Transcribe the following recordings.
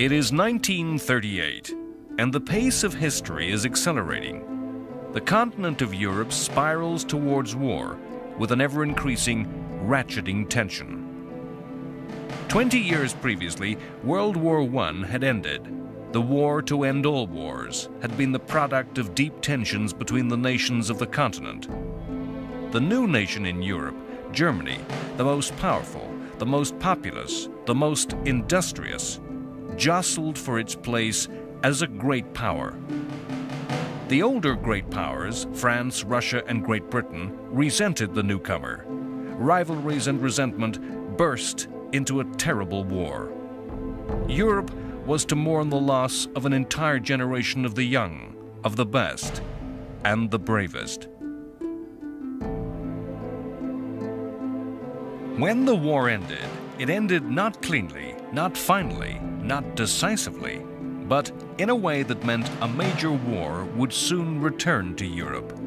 It is 1938, and the pace of history is accelerating. The continent of Europe spirals towards war with an ever-increasing, ratcheting tension. 20 years previously, World War I had ended. The war to end all wars had been the product of deep tensions between the nations of the continent. The new nation in Europe, Germany, the most powerful, the most populous, the most industrious, jostled for its place as a great power. The older great powers, France, Russia, and Great Britain, resented the newcomer. Rivalries and resentment burst into a terrible war. Europe was to mourn the loss of an entire generation of the young, of the best, and the bravest. When the war ended, it ended not cleanly, not finally, not decisively, but in a way that meant a major war would soon return to Europe.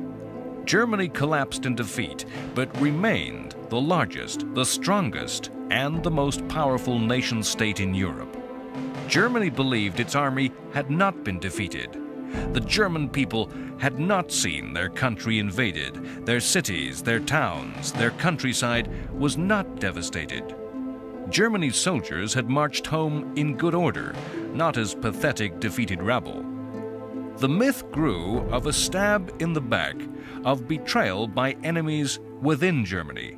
Germany collapsed in defeat, but remained the largest, the strongest, and the most powerful nation-state in Europe. Germany believed its army had not been defeated. The German people had not seen their country invaded. Their cities, their towns, their countryside was not devastated. Germany's soldiers had marched home in good order, not as pathetic defeated rabble. The myth grew of a stab in the back, of betrayal by enemies within Germany.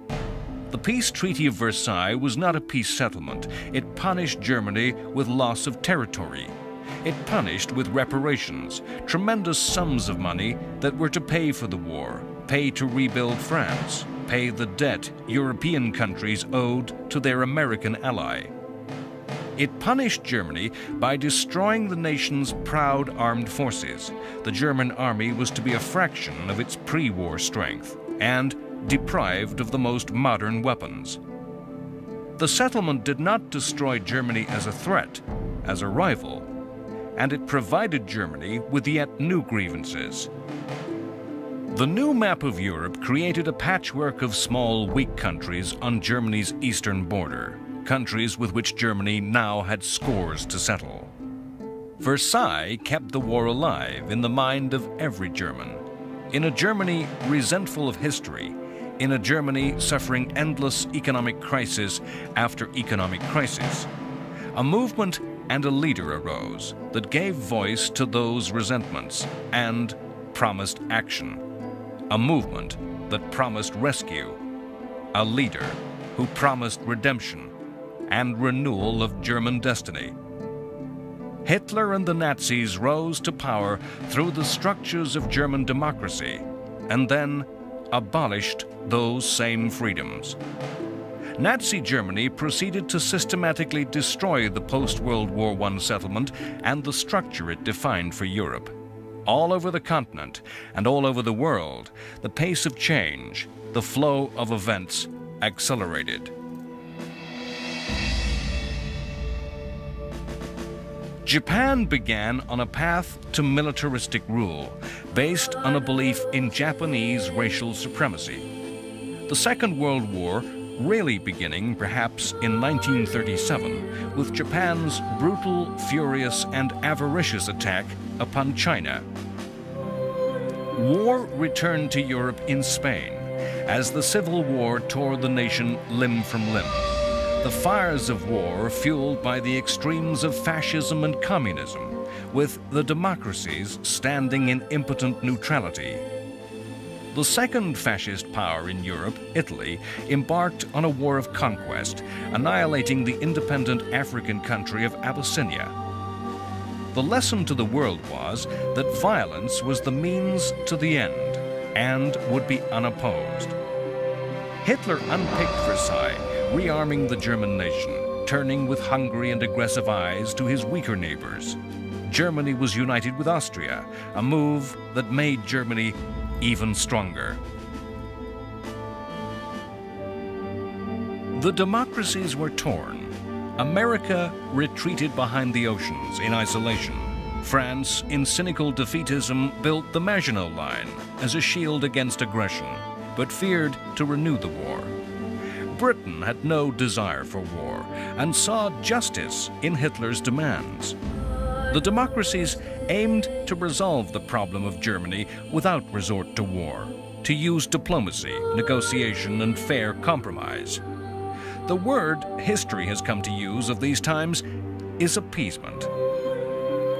The peace treaty of Versailles was not a peace settlement. It punished Germany with loss of territory. It punished with reparations, tremendous sums of money that were to pay for the war, pay to rebuild France, pay the debt European countries owed to their American ally. It punished Germany by destroying the nation's proud armed forces. The German army was to be a fraction of its pre-war strength and deprived of the most modern weapons. The settlement did not destroy Germany as a threat, as a rival, and it provided Germany with yet new grievances. The new map of Europe created a patchwork of small, weak countries on Germany's eastern border, countries with which Germany now had scores to settle. Versailles kept the war alive in the mind of every German. In a Germany resentful of history, in a Germany suffering endless economic crisis after economic crisis, a movement and a leader arose that gave voice to those resentments and promised action. A movement that promised rescue. A leader who promised redemption and renewal of German destiny. Hitler and the Nazis rose to power through the structures of German democracy and then abolished those same freedoms. Nazi Germany proceeded to systematically destroy the post-World War I settlement and the structure it defined for Europe. All over the continent and all over the world, the pace of change, the flow of events accelerated. Japan began on a path to militaristic rule, based on a belief in Japanese racial supremacy. The Second World War really beginning perhaps in 1937 with Japan's brutal, furious, and avaricious attack upon China. War returned to Europe in Spain as the Civil War tore the nation limb from limb. The fires of war fueled by the extremes of fascism and communism, with the democracies standing in impotent neutrality. The second fascist power in Europe, Italy, embarked on a war of conquest, annihilating the independent African country of Abyssinia. The lesson to the world was that violence was the means to the end and would be unopposed. Hitler unpicked Versailles, rearming the German nation, turning with hungry and aggressive eyes to his weaker neighbors. Germany was united with Austria, a move that made Germany even stronger. The democracies were torn. America retreated behind the oceans in isolation. France, in cynical defeatism, built the Maginot Line as a shield against aggression, but feared to renew the war. Britain had no desire for war and saw justice in Hitler's demands. The democracies aimed to resolve the problem of Germany without resort to war, to use diplomacy, negotiation, and fair compromise. The word history has come to use of these times is appeasement.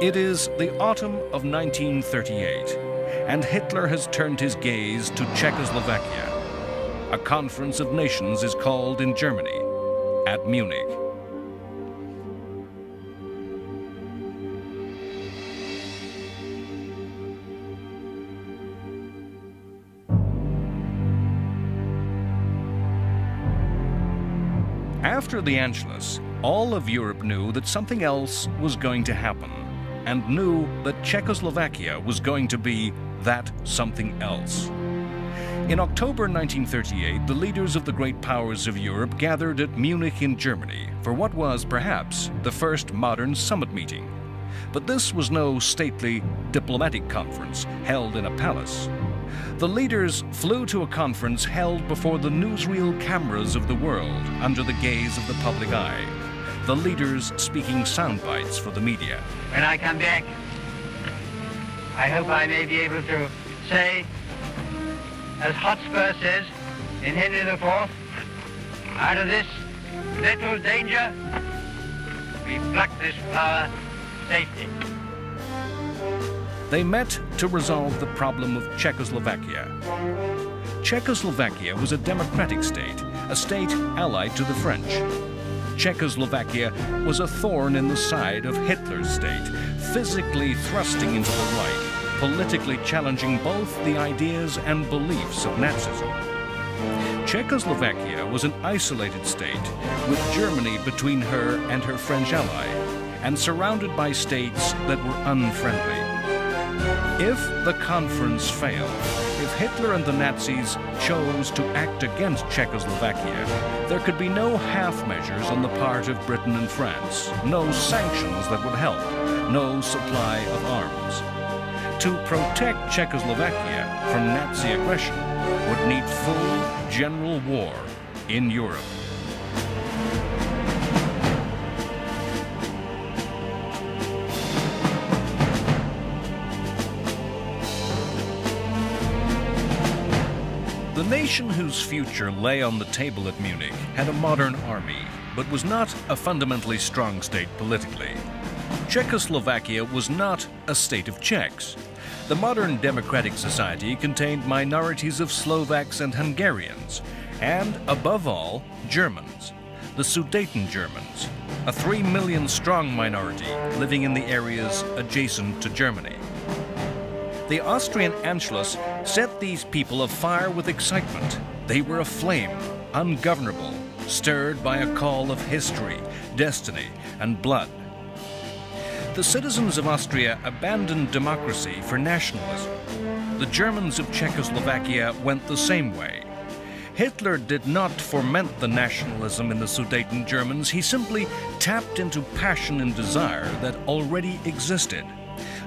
It is the autumn of 1938, and Hitler has turned his gaze to Czechoslovakia. A conference of nations is called in Germany, at Munich. After the Anschluss, all of Europe knew that something else was going to happen, and knew that Czechoslovakia was going to be that something else. In October 1938, the leaders of the great powers of Europe gathered at Munich in Germany for what was, perhaps, the first modern summit meeting. But this was no stately diplomatic conference held in a palace. The leaders flew to a conference held before the newsreel cameras of the world under the gaze of the public eye. The leaders speaking sound bites for the media. When I come back, I hope I may be able to say, as Hotspur says in Henry IV, out of this little danger, we pluck this flower safely. They met to resolve the problem of Czechoslovakia. Czechoslovakia was a democratic state, a state allied to the French. Czechoslovakia was a thorn in the side of Hitler's state, physically thrusting into the right, politically challenging both the ideas and beliefs of Nazism. Czechoslovakia was an isolated state, with Germany between her and her French ally, and surrounded by states that were unfriendly. If the conference failed, if Hitler and the Nazis chose to act against Czechoslovakia, there could be no half measures on the part of Britain and France, no sanctions that would help, no supply of arms. To protect Czechoslovakia from Nazi aggression would need full general war in Europe. The nation whose future lay on the table at Munich had a modern army, but was not a fundamentally strong state politically. Czechoslovakia was not a state of Czechs. The modern democratic society contained minorities of Slovaks and Hungarians, and, above all, Germans, the Sudeten Germans, a 3 million strong minority living in the areas adjacent to Germany. The Austrian Anschluss set these people afire with excitement. They were aflame, ungovernable, stirred by a call of history, destiny, and blood. The citizens of Austria abandoned democracy for nationalism. The Germans of Czechoslovakia went the same way. Hitler did not foment the nationalism in the Sudeten Germans. He simply tapped into passion and desire that already existed.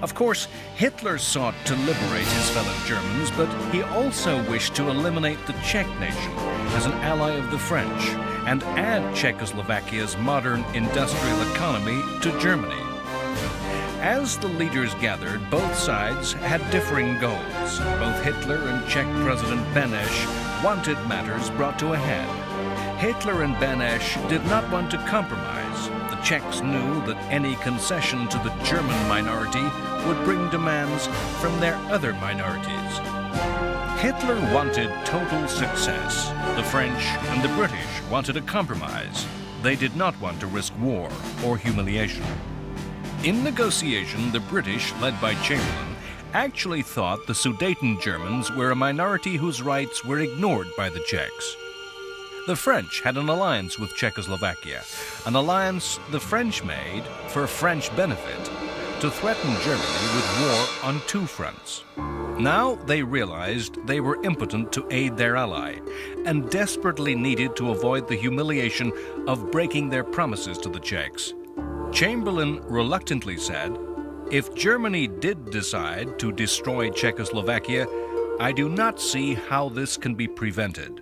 Of course, Hitler sought to liberate his fellow Germans, but he also wished to eliminate the Czech nation as an ally of the French and add Czechoslovakia's modern industrial economy to Germany. As the leaders gathered, both sides had differing goals. Both Hitler and Czech President Beneš wanted matters brought to a head. Hitler and Beneš did not want to compromise. The Czechs knew that any concession to the German minority would bring demands from their other minorities. Hitler wanted total success. The French and the British wanted a compromise. They did not want to risk war or humiliation. In negotiation, the British, led by Chamberlain, actually thought the Sudeten Germans were a minority whose rights were ignored by the Czechs. The French had an alliance with Czechoslovakia, an alliance the French made for French benefit to threaten Germany with war on two fronts. Now they realized they were impotent to aid their ally and desperately needed to avoid the humiliation of breaking their promises to the Czechs. Chamberlain reluctantly said, "If Germany did decide to destroy Czechoslovakia, I do not see how this can be prevented."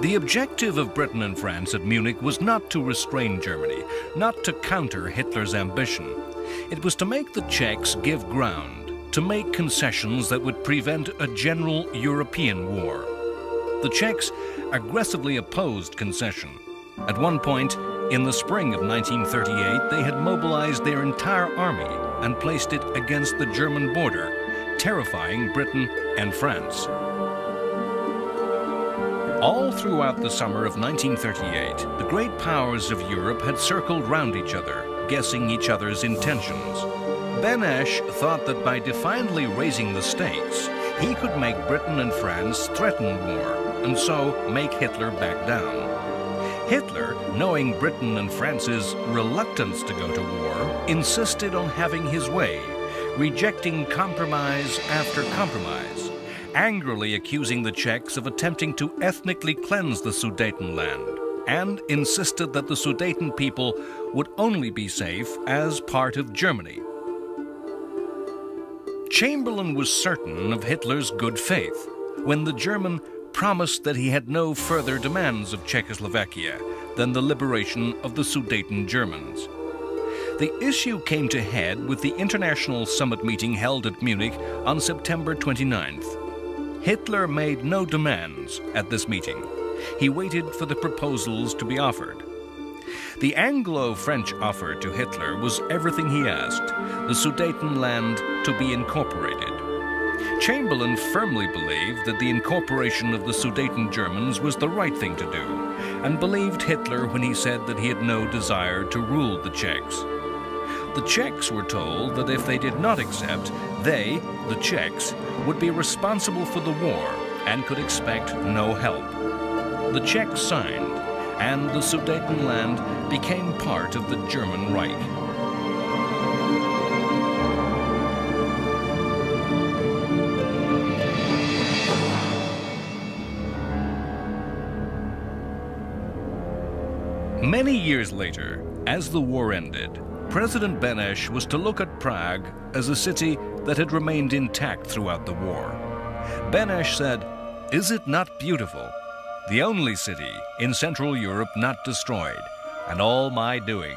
The objective of Britain and France at Munich was not to restrain Germany, not to counter Hitler's ambition. It was to make the Czechs give ground, to make concessions that would prevent a general European war. The Czechs aggressively opposed concession. At one point, in the spring of 1938, they had mobilized their entire army and placed it against the German border, terrifying Britain and France. All throughout the summer of 1938, the great powers of Europe had circled round each other, guessing each other's intentions. Benesch thought that by defiantly raising the stakes, he could make Britain and France threaten war, and so make Hitler back down. Hitler, knowing Britain and France's reluctance to go to war, insisted on having his way, rejecting compromise after compromise, angrily accusing the Czechs of attempting to ethnically cleanse the Sudetenland, and insisted that the Sudeten people would only be safe as part of Germany. Chamberlain was certain of Hitler's good faith when the German promised that he had no further demands of Czechoslovakia than the liberation of the Sudeten Germans. The issue came to head with the international summit meeting held at Munich on September 29th. Hitler made no demands at this meeting. He waited for the proposals to be offered. The Anglo-French offer to Hitler was everything he asked, the Sudetenland to be incorporated. Chamberlain firmly believed that the incorporation of the Sudeten Germans was the right thing to do, and believed Hitler when he said that he had no desire to rule the Czechs. The Czechs were told that if they did not accept, they, the Czechs, would be responsible for the war and could expect no help. The Czechs signed, and the Sudetenland became part of the German Reich. Many years later, as the war ended, President Benesch was to look at Prague as a city that had remained intact throughout the war. Benesch said, "Is it not beautiful? The only city in Central Europe not destroyed, and all my doing."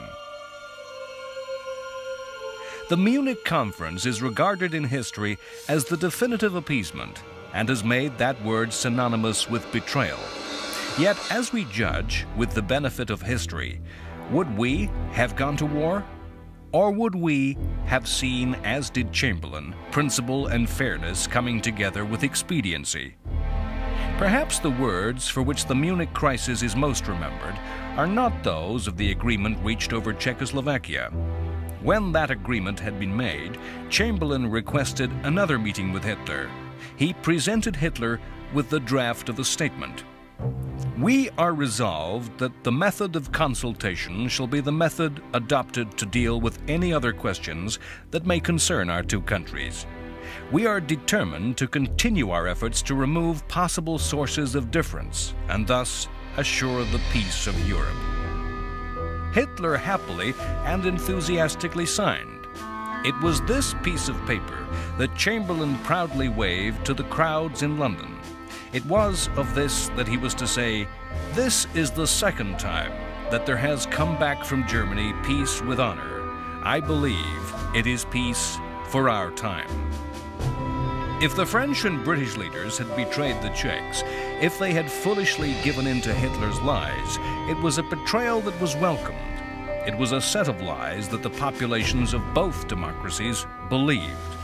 The Munich Conference is regarded in history as the definitive appeasement and has made that word synonymous with betrayal. Yet, as we judge with the benefit of history, would we have gone to war? Or would we have seen, as did Chamberlain, principle and fairness coming together with expediency? Perhaps the words for which the Munich crisis is most remembered are not those of the agreement reached over Czechoslovakia. When that agreement had been made, Chamberlain requested another meeting with Hitler. He presented Hitler with the draft of a statement. "We are resolved that the method of consultation shall be the method adopted to deal with any other questions that may concern our two countries. We are determined to continue our efforts to remove possible sources of difference and thus assure the peace of Europe." Hitler happily and enthusiastically signed. It was this piece of paper that Chamberlain proudly waved to the crowds in London. It was of this that he was to say, "This is the second time that there has come back from Germany peace with honor. I believe it is peace for our time." If the French and British leaders had betrayed the Czechs, if they had foolishly given in to Hitler's lies, it was a betrayal that was welcomed. It was a set of lies that the populations of both democracies believed.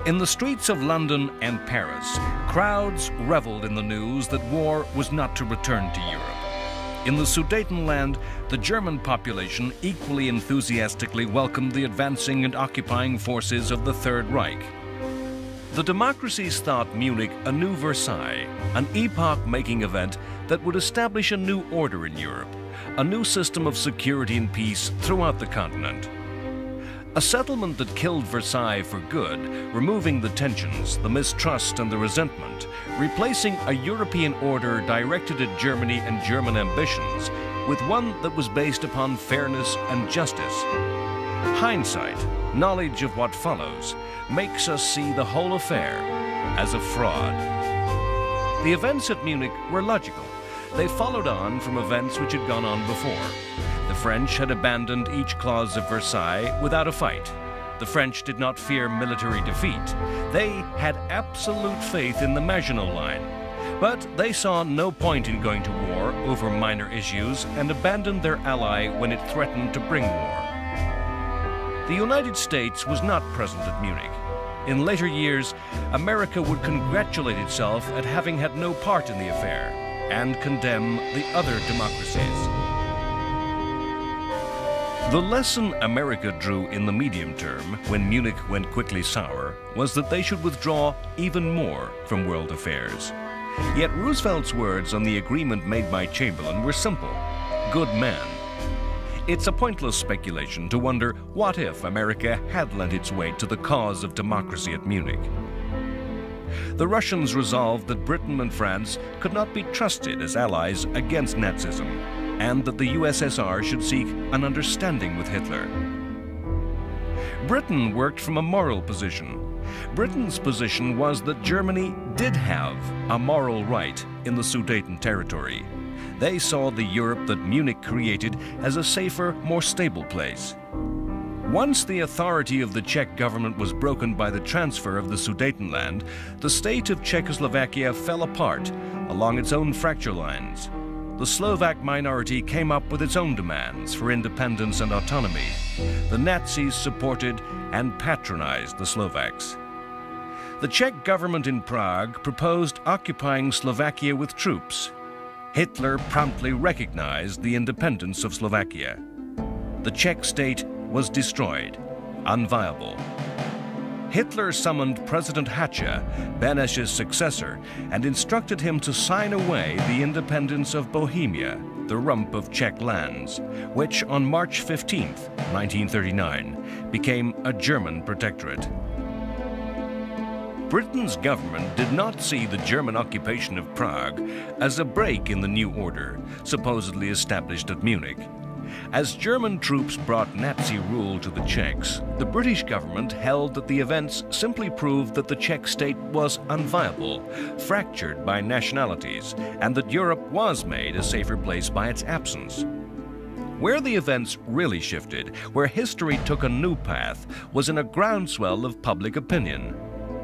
In the streets of London and Paris, crowds reveled in the news that war was not to return to Europe. In the Sudetenland, the German population equally enthusiastically welcomed the advancing and occupying forces of the Third Reich. The democracies thought Munich a new Versailles, an epoch-making event that would establish a new order in Europe, a new system of security and peace throughout the continent. A settlement that killed Versailles for good, removing the tensions, the mistrust, and the resentment, replacing a European order directed at Germany and German ambitions with one that was based upon fairness and justice. Hindsight, knowledge of what follows, makes us see the whole affair as a fraud. The events at Munich were logical. They followed on from events which had gone on before. The French had abandoned each clause of Versailles without a fight. The French did not fear military defeat. They had absolute faith in the Maginot Line. But they saw no point in going to war over minor issues and abandoned their ally when it threatened to bring war. The United States was not present at Munich. In later years, America would congratulate itself at having had no part in the affair and condemn the other democracies. The lesson America drew in the medium term, when Munich went quickly sour, was that they should withdraw even more from world affairs. Yet Roosevelt's words on the agreement made by Chamberlain were simple: good man. It's a pointless speculation to wonder what if America had lent its weight to the cause of democracy at Munich. The Russians resolved that Britain and France could not be trusted as allies against Nazism, and that the USSR should seek an understanding with Hitler. Britain worked from a moral position. Britain's position was that Germany did have a moral right in the Sudeten territory. They saw the Europe that Munich created as a safer, more stable place. Once the authority of the Czech government was broken by the transfer of the Sudetenland, the state of Czechoslovakia fell apart along its own fracture lines. The Slovak minority came up with its own demands for independence and autonomy. The Nazis supported and patronized the Slovaks. The Czech government in Prague proposed occupying Slovakia with troops. Hitler promptly recognized the independence of Slovakia. The Czech state was destroyed, unviable. Hitler summoned President Hacha, Beneš's successor, and instructed him to sign away the independence of Bohemia, the rump of Czech lands, which on March 15, 1939, became a German protectorate. Britain's government did not see the German occupation of Prague as a break in the new order, supposedly established at Munich. As German troops brought Nazi rule to the Czechs, the British government held that the events simply proved that the Czech state was unviable, fractured by nationalities, and that Europe was made a safer place by its absence. Where the events really shifted, where history took a new path, was in a groundswell of public opinion.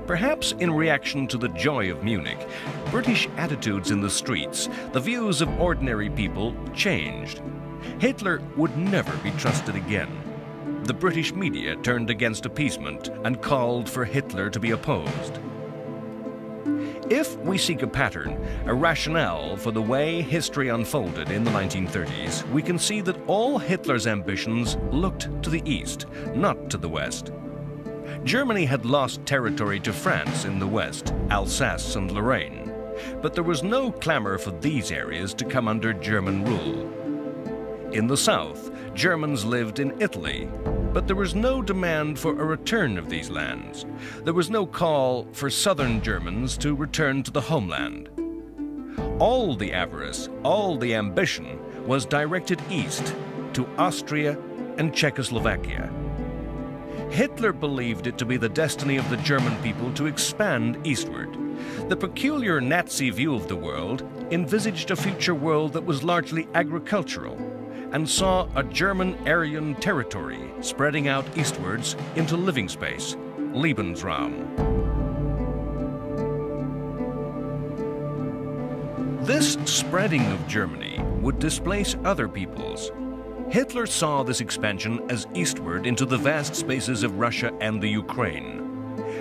Perhaps in reaction to the joy of Munich, British attitudes in the streets, the views of ordinary people changed. Hitler would never be trusted again. The British media turned against appeasement and called for Hitler to be opposed. If we seek a pattern, a rationale for the way history unfolded in the 1930s, we can see that all Hitler's ambitions looked to the east, not to the west. Germany had lost territory to France in the west, Alsace and Lorraine, but there was no clamor for these areas to come under German rule. In the south, Germans lived in Italy, but there was no demand for a return of these lands. There was no call for southern Germans to return to the homeland. All the avarice, all the ambition was directed east to Austria and Czechoslovakia. Hitler believed it to be the destiny of the German people to expand eastward. The peculiar Nazi view of the world envisaged a future world that was largely agricultural and saw a German Aryan territory spreading out eastwards into living space, Lebensraum. This spreading of Germany would displace other peoples. Hitler saw this expansion as eastward into the vast spaces of Russia and the Ukraine.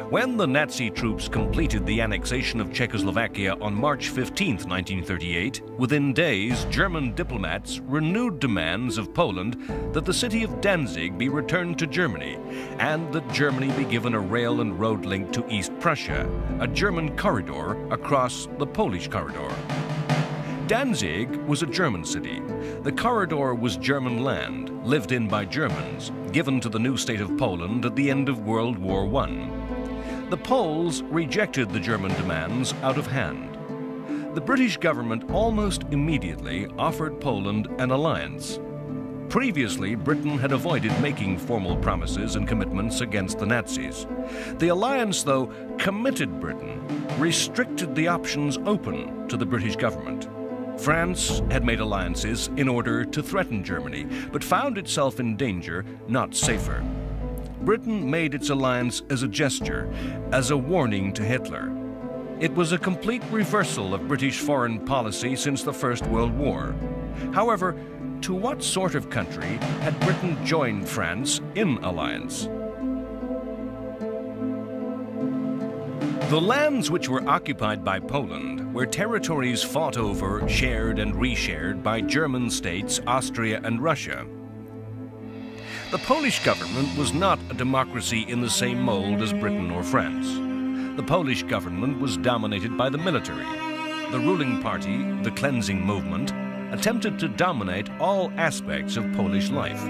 When the Nazi troops completed the annexation of Czechoslovakia on March 15, 1938, within days, German diplomats renewed demands of Poland that the city of Danzig be returned to Germany, and that Germany be given a rail and road link to East Prussia, a German corridor across the Polish corridor. Danzig was a German city. The corridor was German land, lived in by Germans, given to the new state of Poland at the end of World War I. The Poles rejected the German demands out of hand. The British government almost immediately offered Poland an alliance. Previously, Britain had avoided making formal promises and commitments against the Nazis. The alliance, though, committed Britain, restricted the options open to the British government. France had made alliances in order to threaten Germany, but found itself in danger, not safer. Britain made its alliance as a gesture, as a warning to Hitler. It was a complete reversal of British foreign policy since the First World War. However, to what sort of country had Britain joined France in alliance? The lands which were occupied by Poland were territories fought over, shared and reshared by German states, Austria and Russia. The Polish government was not a democracy in the same mold as Britain or France. The Polish government was dominated by the military. The ruling party, the cleansing movement, attempted to dominate all aspects of Polish life.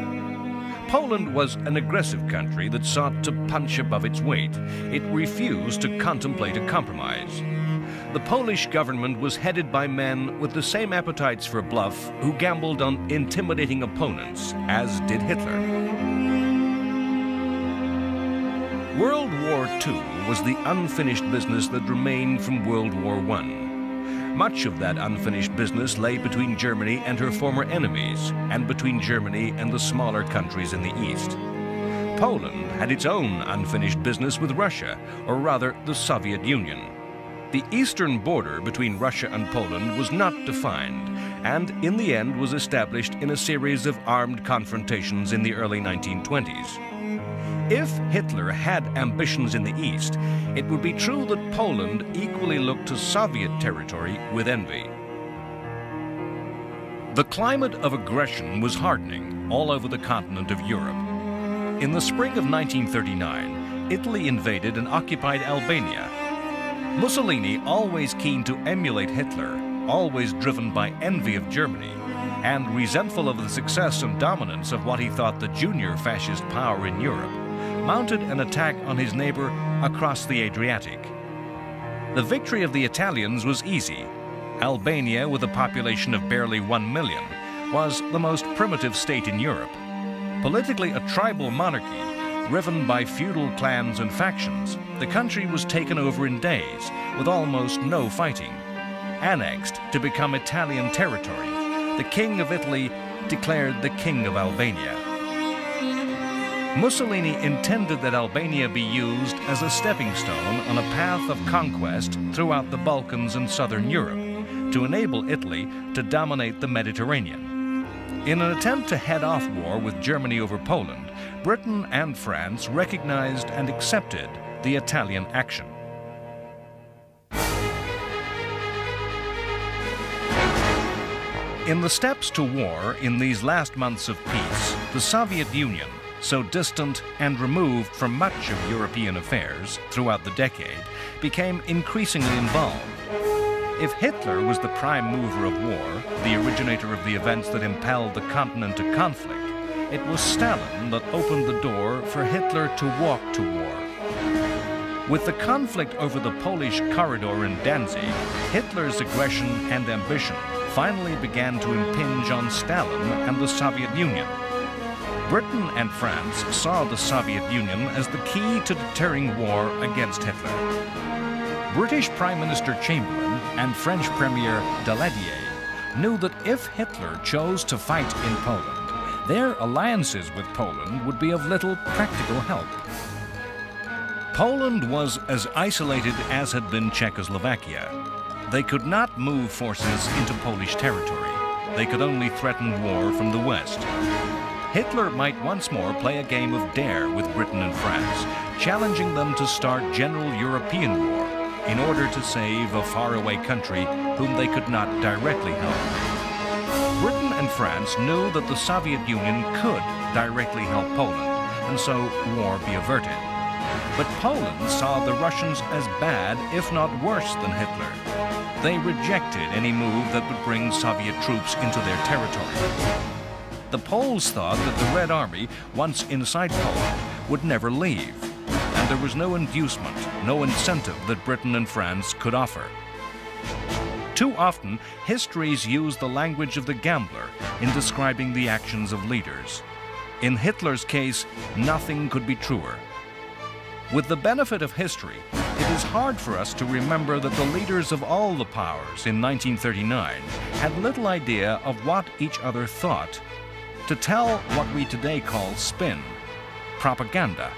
Poland was an aggressive country that sought to punch above its weight. It refused to contemplate a compromise. The Polish government was headed by men with the same appetites for bluff who gambled on intimidating opponents, as did Hitler. World War II was the unfinished business that remained from World War I. Much of that unfinished business lay between Germany and her former enemies, and between Germany and the smaller countries in the East. Poland had its own unfinished business with Russia, or rather the Soviet Union. The eastern border between Russia and Poland was not defined, and in the end was established in a series of armed confrontations in the early 1920s. If Hitler had ambitions in the East, it would be true that Poland equally looked to Soviet territory with envy. The climate of aggression was hardening all over the continent of Europe. In the spring of 1939, Italy invaded and occupied Albania. Mussolini, always keen to emulate Hitler, always driven by envy of Germany, and resentful of the success and dominance of what he thought the junior fascist power in Europe, mounted an attack on his neighbor across the Adriatic. The victory of the Italians was easy. Albania, with a population of barely 1 million, was the most primitive state in Europe. Politically a tribal monarchy, riven by feudal clans and factions, the country was taken over in days, with almost no fighting. Annexed to become Italian territory, the King of Italy declared the King of Albania. Mussolini intended that Albania be used as a stepping stone on a path of conquest throughout the Balkans and southern Europe, to enable Italy to dominate the Mediterranean. In an attempt to head off war with Germany over Poland, Britain and France recognized and accepted the Italian action. In the steps to war in these last months of peace, the Soviet Union, so distant and removed from much of European affairs throughout the decade, became increasingly involved. If Hitler was the prime mover of war, the originator of the events that impelled the continent to conflict, it was Stalin that opened the door for Hitler to walk to war. With the conflict over the Polish corridor in Danzig, Hitler's aggression and ambition finally began to impinge on Stalin and the Soviet Union. Britain and France saw the Soviet Union as the key to deterring war against Hitler. British Prime Minister Chamberlain and French Premier Daladier knew that if Hitler chose to fight in Poland, their alliances with Poland would be of little practical help. Poland was as isolated as had been Czechoslovakia. They could not move forces into Polish territory. They could only threaten war from the west. Hitler might once more play a game of dare with Britain and France, challenging them to start general European war in order to save a faraway country whom they could not directly help. Britain and France knew that the Soviet Union could directly help Poland, and so war be averted. But Poland saw the Russians as bad, if not worse, than Hitler. They rejected any move that would bring Soviet troops into their territory. The Poles thought that the Red Army, once inside Poland, would never leave, and there was no inducement, no incentive that Britain and France could offer. Too often, histories use the language of the gambler in describing the actions of leaders. In Hitler's case, nothing could be truer. With the benefit of history, it is hard for us to remember that the leaders of all the powers in 1939 had little idea of what each other thought. To tell what we today call spin, propaganda,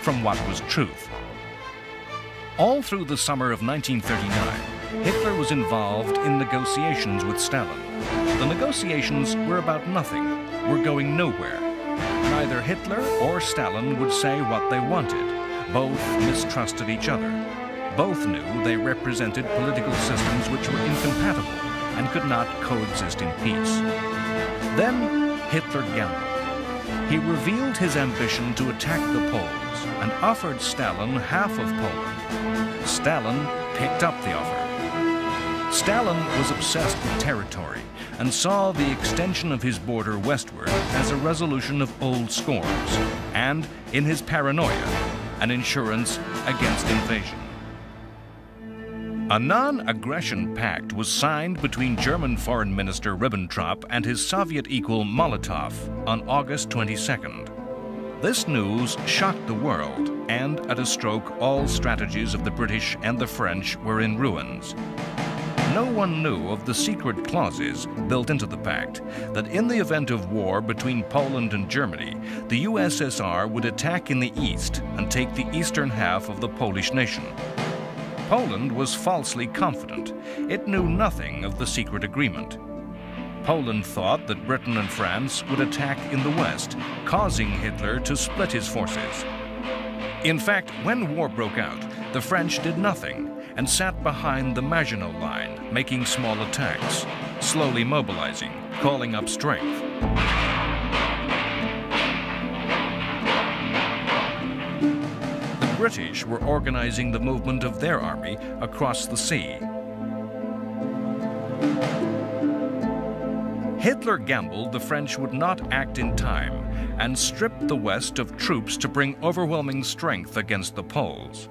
from what was truth. All through the summer of 1939, Hitler was involved in negotiations with Stalin. The negotiations were about nothing, were going nowhere. Neither Hitler or Stalin would say what they wanted. Both mistrusted each other. Both knew they represented political systems which were incompatible and could not coexist in peace. Then Hitler gambled. He revealed his ambition to attack the Poles and offered Stalin half of Poland. Stalin picked up the offer. Stalin was obsessed with territory and saw the extension of his border westward as a resolution of old scores and, in his paranoia, an insurance against invasion. A non-aggression pact was signed between German Foreign Minister Ribbentrop and his Soviet equal Molotov on August 22nd. This news shocked the world, and at a stroke all strategies of the British and the French were in ruins. No one knew of the secret clauses built into the pact that in the event of war between Poland and Germany, the USSR would attack in the east and take the eastern half of the Polish nation. Poland was falsely confident. It knew nothing of the secret agreement. Poland thought that Britain and France would attack in the west, causing Hitler to split his forces. In fact, when war broke out, the French did nothing and sat behind the Maginot Line, making small attacks, slowly mobilizing, calling up strength. The British were organizing the movement of their army across the sea. Hitler gambled the French would not act in time and stripped the West of troops to bring overwhelming strength against the Poles.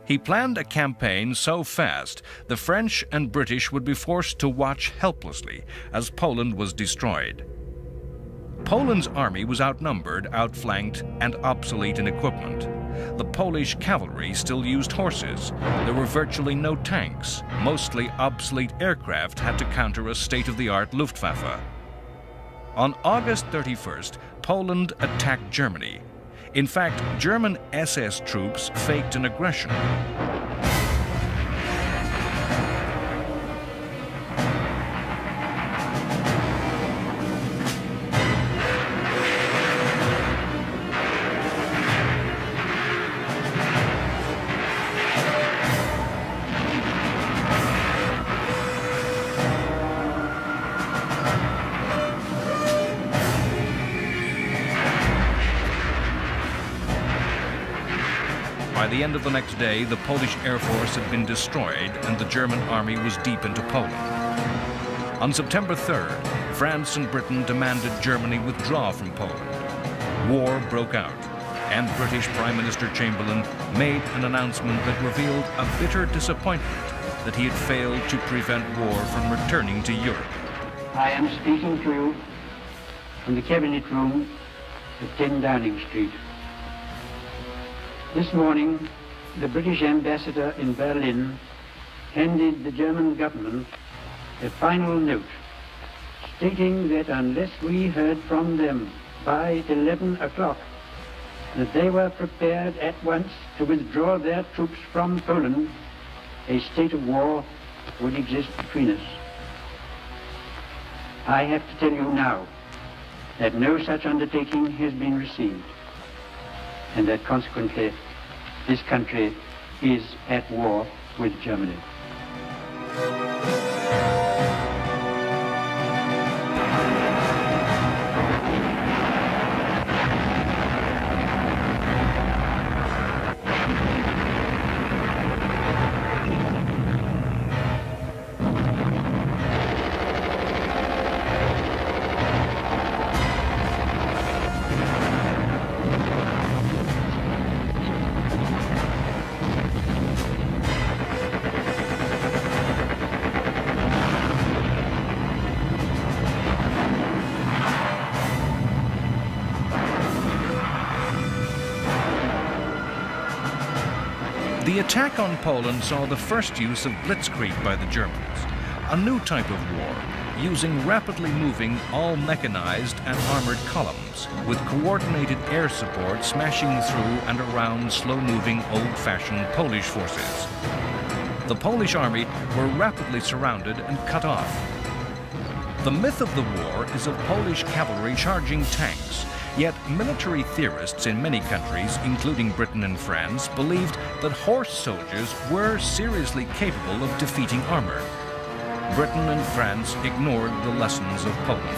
He planned a campaign so fast the French and British would be forced to watch helplessly as Poland was destroyed. Poland's army was outnumbered, outflanked, and obsolete in equipment. The Polish cavalry still used horses. There were virtually no tanks. Mostly obsolete aircraft had to counter a state-of-the-art Luftwaffe. On August 31st, Poland attacked Germany. In fact, German SS troops faked an aggression. By the end of the next day, the Polish Air Force had been destroyed and the German army was deep into Poland. On September 3rd, France and Britain demanded Germany withdraw from Poland. War broke out, and British Prime Minister Chamberlain made an announcement that revealed a bitter disappointment that he had failed to prevent war from returning to Europe. I am speaking to you from the Cabinet Room at 10 Downing Street. This morning, the British ambassador in Berlin handed the German government a final note stating that unless we heard from them by 11 o'clock, that they were prepared at once to withdraw their troops from Poland, a state of war would exist between us. I have to tell you now that no such undertaking has been received, and that consequently this country is at war with Germany. The attack on Poland saw the first use of blitzkrieg by the Germans, a new type of war, using rapidly moving, all-mechanized and armored columns, with coordinated air support smashing through and around slow-moving, old-fashioned Polish forces. The Polish army were rapidly surrounded and cut off. The myth of the war is of Polish cavalry charging tanks, yet military theorists in many countries, including Britain and France, believed that horse soldiers were seriously capable of defeating armor. Britain and France ignored the lessons of Poland.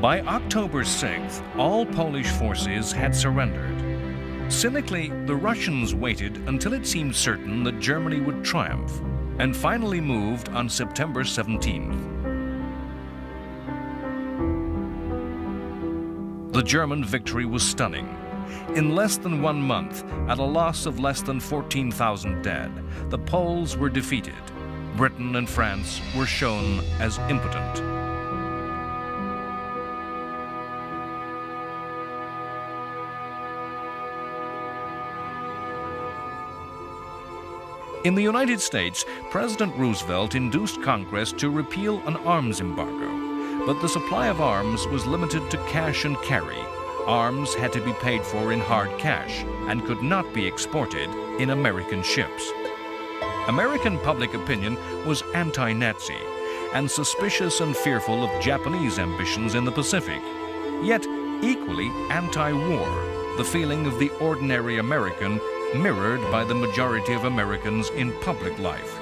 By October 6th, all Polish forces had surrendered. Cynically, the Russians waited until it seemed certain that Germany would triumph, and finally moved on September 17th. The German victory was stunning. In less than 1 month, at a loss of less than 14,000 dead, the Poles were defeated. Britain and France were shown as impotent. In the United States, President Roosevelt induced Congress to repeal an arms embargo, but the supply of arms was limited to cash and carry. Arms had to be paid for in hard cash and could not be exported in American ships. American public opinion was anti-Nazi and suspicious and fearful of Japanese ambitions in the Pacific, yet equally anti-war, the feeling of the ordinary American mirrored by the majority of Americans in public life.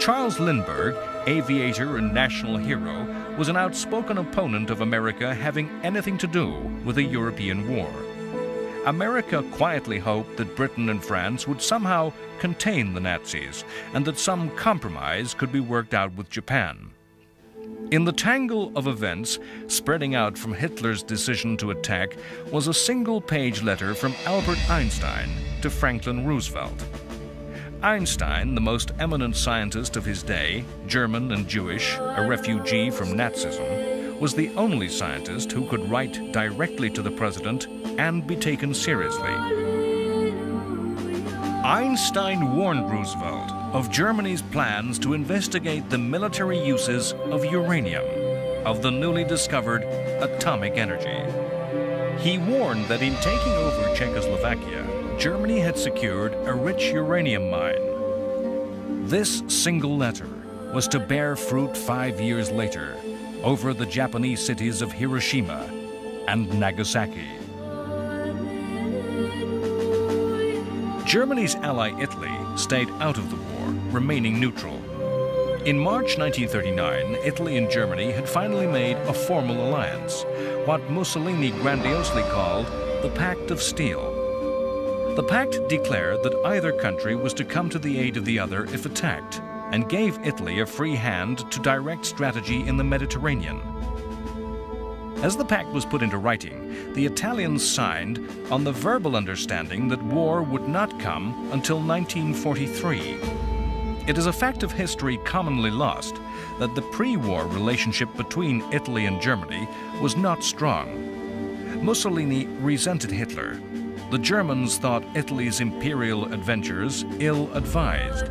Charles Lindbergh, aviator and national hero, was an outspoken opponent of America having anything to do with a European war. America quietly hoped that Britain and France would somehow contain the Nazis and that some compromise could be worked out with Japan. In the tangle of events spreading out from Hitler's decision to attack was a single-page letter from Albert Einstein to Franklin Roosevelt. Einstein, the most eminent scientist of his day, German and Jewish, a refugee from Nazism, was the only scientist who could write directly to the president and be taken seriously. Einstein warned Roosevelt of Germany's plans to investigate the military uses of uranium, of the newly discovered atomic energy. He warned that in taking over Czechoslovakia, Germany had secured a rich uranium mine. This single letter was to bear fruit 5 years later over the Japanese cities of Hiroshima and Nagasaki. Germany's ally Italy stayed out of the war, remaining neutral. In March 1939, Italy and Germany had finally made a formal alliance, what Mussolini grandiosely called the Pact of Steel. The pact declared that either country was to come to the aid of the other if attacked, and gave Italy a free hand to direct strategy in the Mediterranean. As the pact was put into writing, the Italians signed on the verbal understanding that war would not come until 1943. It is a fact of history commonly lost that the pre-war relationship between Italy and Germany was not strong. Mussolini resented Hitler. The Germans thought Italy's imperial adventures ill-advised.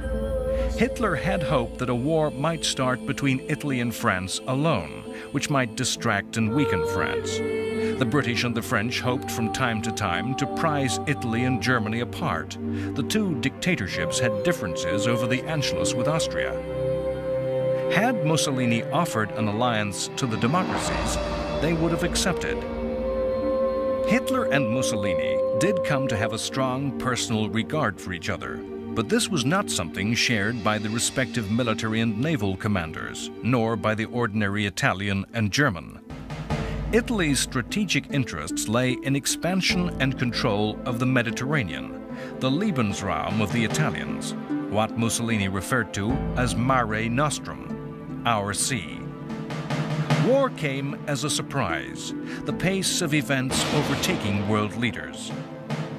Hitler had hoped that a war might start between Italy and France alone, which might distract and weaken France. The British and the French hoped from time to time to prize Italy and Germany apart. The two dictatorships had differences over the Anschluss with Austria. Had Mussolini offered an alliance to the democracies, they would have accepted. Hitler and Mussolini did come to have a strong personal regard for each other, but this was not something shared by the respective military and naval commanders, nor by the ordinary Italian and German. Italy's strategic interests lay in expansion and control of the Mediterranean, the Lebensraum of the Italians, what Mussolini referred to as Mare Nostrum, our sea. War came as a surprise, the pace of events overtaking world leaders.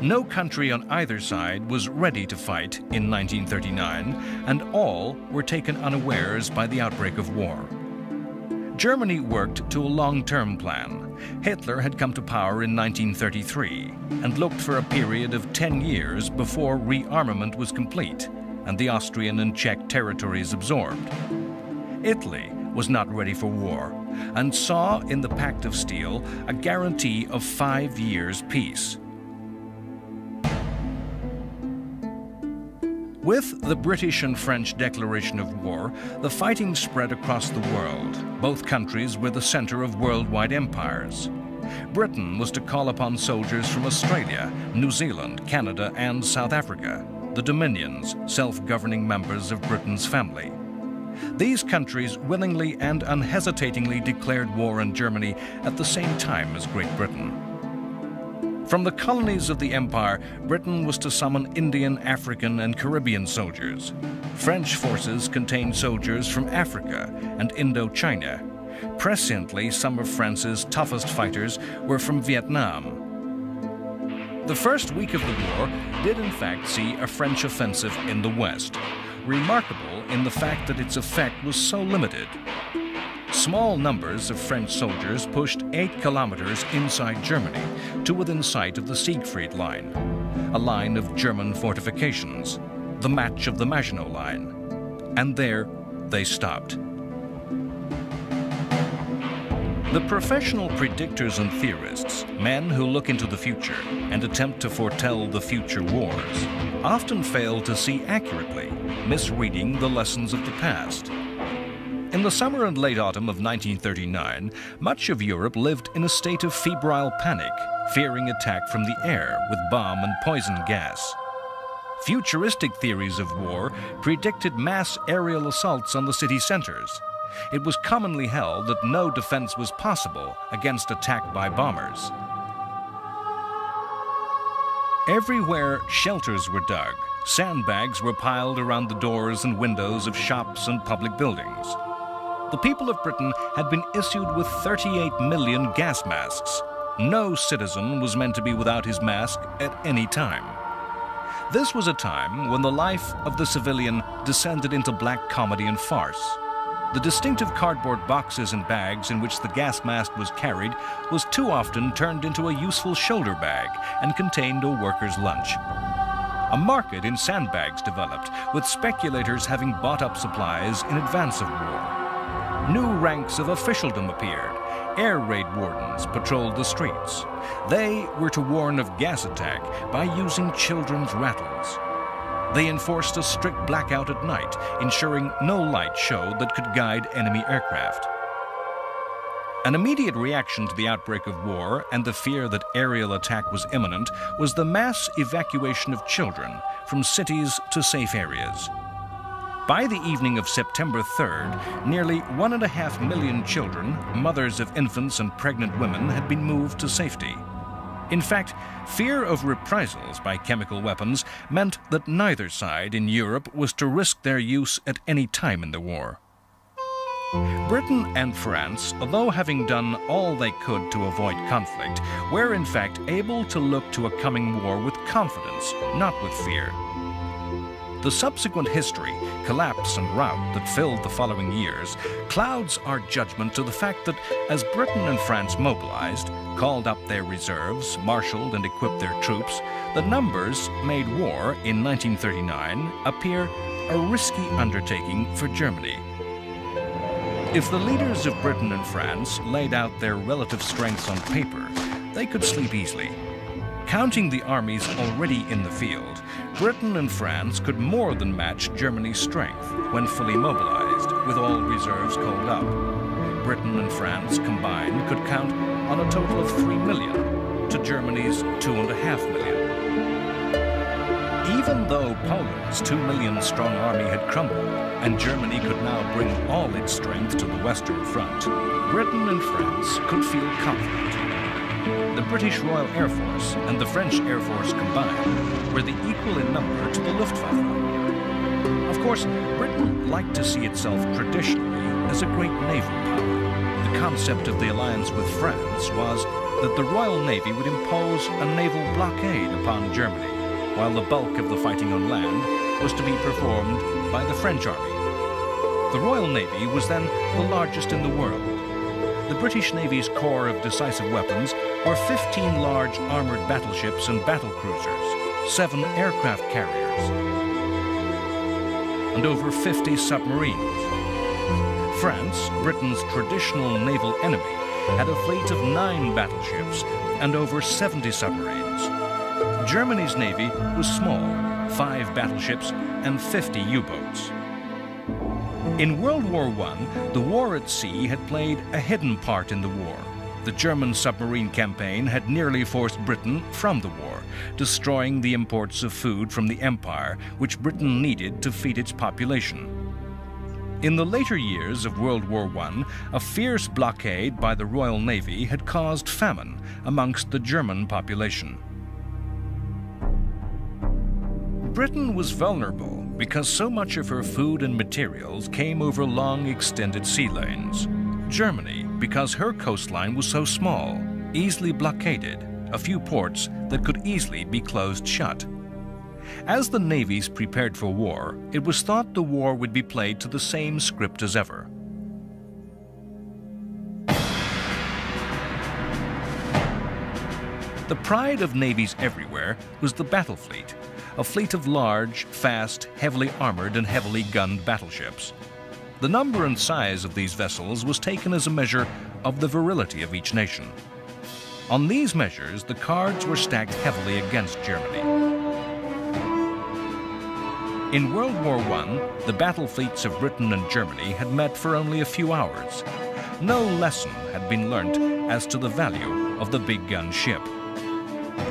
No country on either side was ready to fight in 1939, and all were taken unawares by the outbreak of war. Germany worked to a long-term plan. Hitler had come to power in 1933 and looked for a period of 10 years before rearmament was complete and the Austrian and Czech territories absorbed. Italy was not ready for war and saw in the Pact of Steel a guarantee of 5 years' peace. With the British and French declaration of war, the fighting spread across the world. Both countries were the center of worldwide empires. Britain was to call upon soldiers from Australia, New Zealand, Canada, and South Africa, the Dominions, self-governing members of Britain's family. These countries willingly and unhesitatingly declared war on Germany at the same time as Great Britain. From the colonies of the empire, Britain was to summon Indian, African, and Caribbean soldiers. French forces contained soldiers from Africa and Indochina. Presciently, some of France's toughest fighters were from Vietnam. The first week of the war did in fact see a French offensive in the west, remarkable in the fact that its effect was so limited. Small numbers of French soldiers pushed 8 kilometers inside Germany to within sight of the Siegfried Line, a line of German fortifications, the match of the Maginot Line. And there they stopped. The professional predictors and theorists, men who look into the future and attempt to foretell the future wars, often fail to see accurately, misreading the lessons of the past. In the summer and late autumn of 1939, much of Europe lived in a state of febrile panic, fearing attack from the air with bomb and poison gas. Futuristic theories of war predicted mass aerial assaults on the city centers. It was commonly held that no defense was possible against attack by bombers. Everywhere, shelters were dug. Sandbags were piled around the doors and windows of shops and public buildings. The people of Britain had been issued with 38 million gas masks. No citizen was meant to be without his mask at any time. This was a time when the life of the civilian descended into black comedy and farce. The distinctive cardboard boxes and bags in which the gas mask was carried was too often turned into a useful shoulder bag and contained a worker's lunch. A market in sandbags developed, with speculators having bought up supplies in advance of war. New ranks of officialdom appeared. Air raid wardens patrolled the streets. They were to warn of gas attack by using children's rattles. They enforced a strict blackout at night, ensuring no light showed that could guide enemy aircraft. An immediate reaction to the outbreak of war and the fear that aerial attack was imminent was the mass evacuation of children from cities to safe areas. By the evening of September 3rd, nearly 1.5 million children, mothers of infants and pregnant women, had been moved to safety. In fact, fear of reprisals by chemical weapons meant that neither side in Europe was to risk their use at any time in the war. Britain and France, although having done all they could to avoid conflict, were in fact able to look to a coming war with confidence, not with fear. The subsequent history, collapse and rout that filled the following years clouds our judgment to the fact that as Britain and France mobilized, called up their reserves, marshaled and equipped their troops, the numbers made war in 1939 appear a risky undertaking for Germany. If the leaders of Britain and France laid out their relative strengths on paper, they could sleep easily. Counting the armies already in the field, Britain and France could more than match Germany's strength when fully mobilized, with all reserves called up. Britain and France combined could count on a total of 3 million to Germany's 2.5 million. Even though Poland's 2 million strong army had crumbled and Germany could now bring all its strength to the Western Front, Britain and France could feel confident. The British Royal Air Force and the French Air Force combined were the equal in number to the Luftwaffe. Of course, Britain liked to see itself traditionally as a great naval power. The concept of the alliance with France was that the Royal Navy would impose a naval blockade upon Germany, while the bulk of the fighting on land was to be performed by the French army. The Royal Navy was then the largest in the world. The British Navy's corps of decisive weapons were 15 large armored battleships and battle cruisers, 7 aircraft carriers, and over 50 submarines. France, Britain's traditional naval enemy, had a fleet of 9 battleships and over 70 submarines. Germany's navy was small, 5 battleships and 50 U-boats. In World War I, the war at sea had played a hidden part in the war. The German submarine campaign had nearly forced Britain from the war, destroying the imports of food from the empire, which Britain needed to feed its population. In the later years of World War I, a fierce blockade by the Royal Navy had caused famine amongst the German population. Britain was vulnerable because so much of her food and materials came over long, extended sea lanes. Germany, because her coastline was so small, easily blockaded a few ports that could easily be closed shut. As the navies prepared for war, it was thought the war would be played to the same script as ever. The pride of navies everywhere was the battle fleet, a fleet of large, fast, heavily armored and heavily gunned battleships. The number and size of these vessels was taken as a measure of the virility of each nation. On these measures, the cards were stacked heavily against Germany. In World War I, the battle fleets of Britain and Germany had met for only a few hours. No lesson had been learnt as to the value of the big gun ship.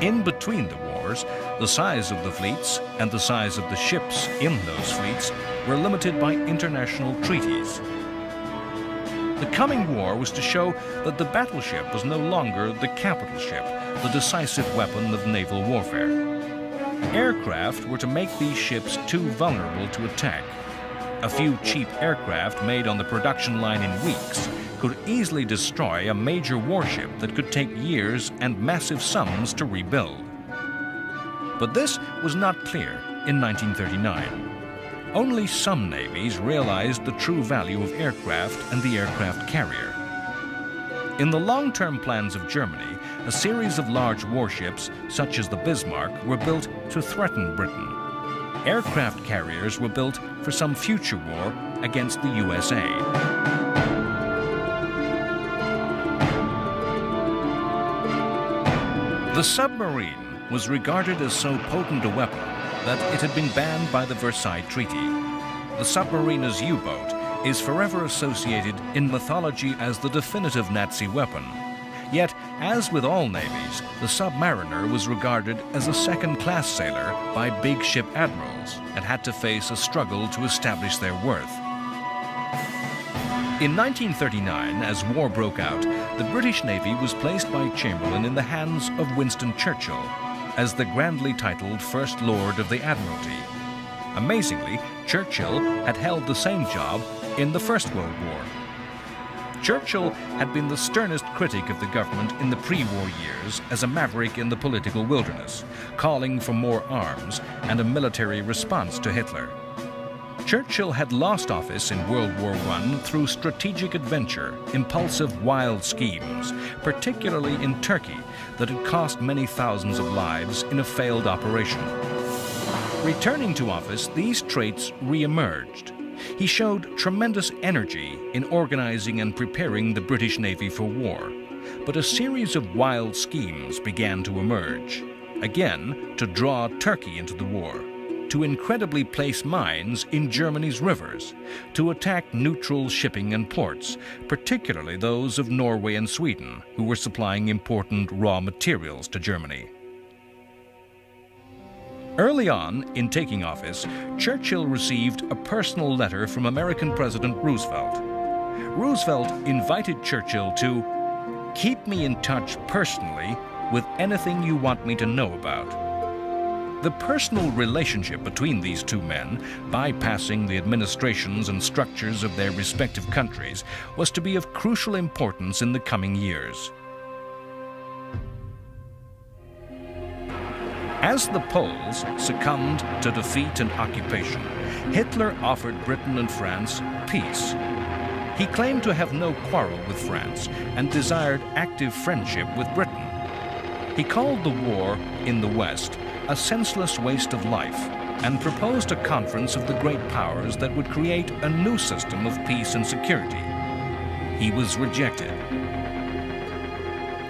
In between the wars, the size of the fleets and the size of the ships in those fleets were limited by international treaties. The coming war was to show that the battleship was no longer the capital ship, the decisive weapon of naval warfare. Aircraft were to make these ships too vulnerable to attack. A few cheap aircraft made on the production line in weeks could easily destroy a major warship that could take years and massive sums to rebuild. But this was not clear in 1939. Only some navies realized the true value of aircraft and the aircraft carrier. In the long-term plans of Germany, a series of large warships, such as the Bismarck, were built to threaten Britain. Aircraft carriers were built for some future war against the USA. The submarine was regarded as so potent a weapon that it had been banned by the Versailles Treaty. The submarine as U-boat is forever associated in mythology as the definitive Nazi weapon. Yet, as with all navies, the submariner was regarded as a second-class sailor by big ship admirals and had to face a struggle to establish their worth. In 1939, as war broke out, the British Navy was placed by Chamberlain in the hands of Winston Churchill as the grandly titled First Lord of the Admiralty. Amazingly, Churchill had held the same job in the First World War. Churchill had been the sternest critic of the government in the pre-war years as a maverick in the political wilderness, calling for more arms and a military response to Hitler. Churchill had lost office in World War I through strategic adventure, impulsive, wild schemes, particularly in Turkey, that had cost many thousands of lives in a failed operation. Returning to office, these traits re-emerged. He showed tremendous energy in organizing and preparing the British Navy for war, but a series of wild schemes began to emerge, again to draw Turkey into the war. to incredibly place mines in Germany's rivers, to attack neutral shipping and ports, particularly those of Norway and Sweden, who were supplying important raw materials to Germany. Early on, in taking office, Churchill received a personal letter from American President Roosevelt. Roosevelt invited Churchill to keep me in touch personally with anything you want me to know about. The personal relationship between these two men, bypassing the administrations and structures of their respective countries, was to be of crucial importance in the coming years. As the Poles succumbed to defeat and occupation, Hitler offered Britain and France peace. He claimed to have no quarrel with France and desired active friendship with Britain. He called the war in the West a senseless waste of life and proposed a conference of the great powers that would create a new system of peace and security. He was rejected.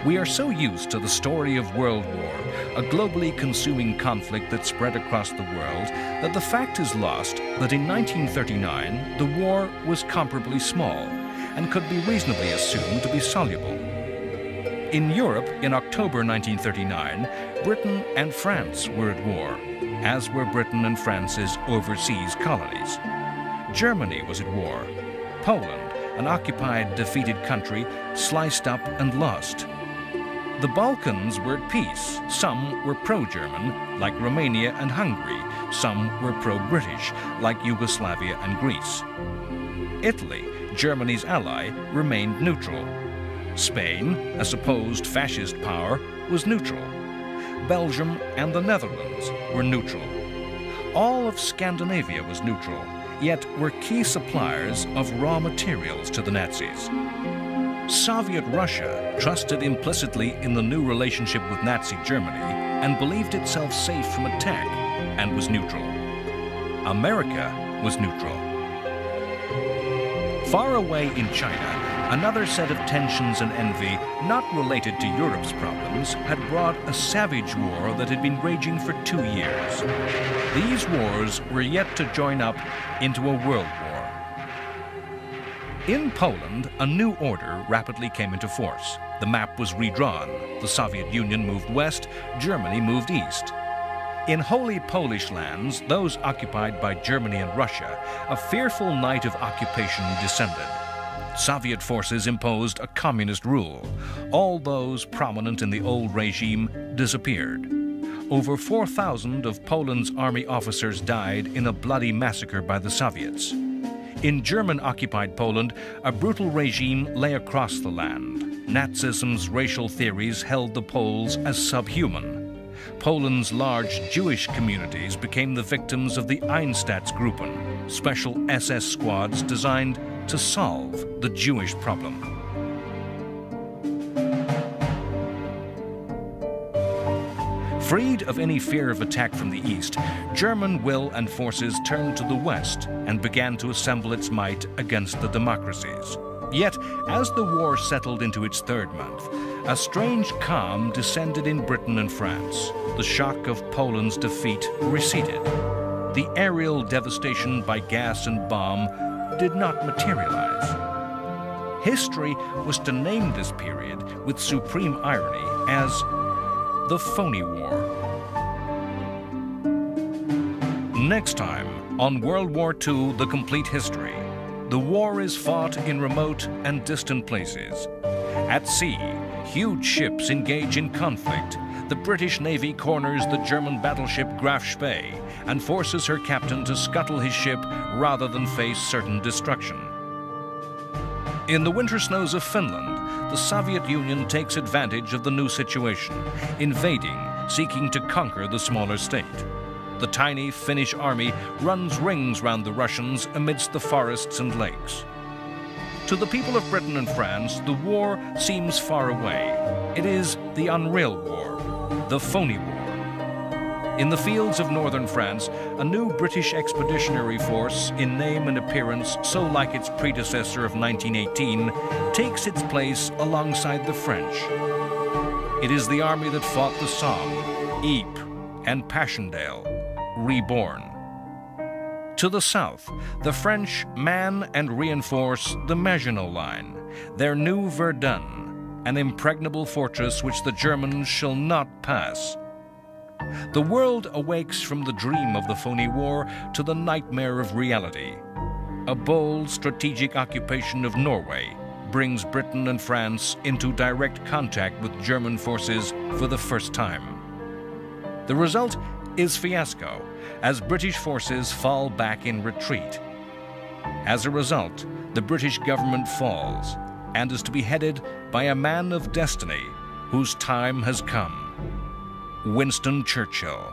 We are so used to the story of World War, a globally consuming conflict that spread across the world, that the fact is lost that in 1939 the war was comparably small and could be reasonably assumed to be soluble. In Europe, in October 1939, Britain and France were at war, as were Britain and France's overseas colonies. Germany was at war. Poland, an occupied, defeated country, sliced up and lost. The Balkans were at peace. Some were pro-German, like Romania and Hungary. Some were pro-British, like Yugoslavia and Greece. Italy, Germany's ally, remained neutral. Spain, a supposed fascist power, was neutral. Belgium and the Netherlands were neutral. All of Scandinavia was neutral, yet were key suppliers of raw materials to the Nazis. Soviet Russia trusted implicitly in the new relationship with Nazi Germany and believed itself safe from attack and was neutral. America was neutral. Far away in China, another set of tensions and envy, not related to Europe's problems, had brought a savage war that had been raging for 2 years. These wars were yet to join up into a world war. In Poland, a new order rapidly came into force. The map was redrawn. The Soviet Union moved west, Germany moved east. In holy Polish lands, those occupied by Germany and Russia, a fearful night of occupation descended. Soviet forces imposed a communist rule. All those prominent in the old regime disappeared. Over 4,000 of Poland's army officers died in a bloody massacre by the Soviets. In German-occupied Poland, a brutal regime lay across the land. Nazism's racial theories held the Poles as subhuman. Poland's large Jewish communities became the victims of the Einsatzgruppen, special SS squads designed to solve the Jewish problem. Freed of any fear of attack from the east, German will and forces turned to the west and began to assemble its might against the democracies. Yet, as the war settled into its third month, a strange calm descended in Britain and France. The shock of Poland's defeat receded. The aerial devastation by gas and bomb did not materialize. History was to name this period with supreme irony as the Phony War. Next time on World War II, The Complete History. The war is fought in remote and distant places. At sea, huge ships engage in conflict. The British Navy corners the German battleship Graf Spee and forces her captain to scuttle his ship rather than face certain destruction. In the winter snows of Finland, the Soviet Union takes advantage of the new situation, invading, seeking to conquer the smaller state. The tiny Finnish army runs rings round the Russians amidst the forests and lakes. To the people of Britain and France, the war seems far away. It is the unreal war, the phony war. In the fields of northern France, a new British expeditionary force, in name and appearance so like its predecessor of 1918, takes its place alongside the French. It is the army that fought the Somme, Ypres, and Passchendaele. reborn. To the south, the French man and reinforce the Maginot Line, their new Verdun, an impregnable fortress which the Germans shall not pass. The world awakes from the dream of the phony war to the nightmare of reality. A bold strategic occupation of Norway brings Britain and France into direct contact with German forces for the first time. The result is fiasco, as British forces fall back in retreat. As a result, the British government falls and is to be headed by a man of destiny whose time has come: Winston Churchill.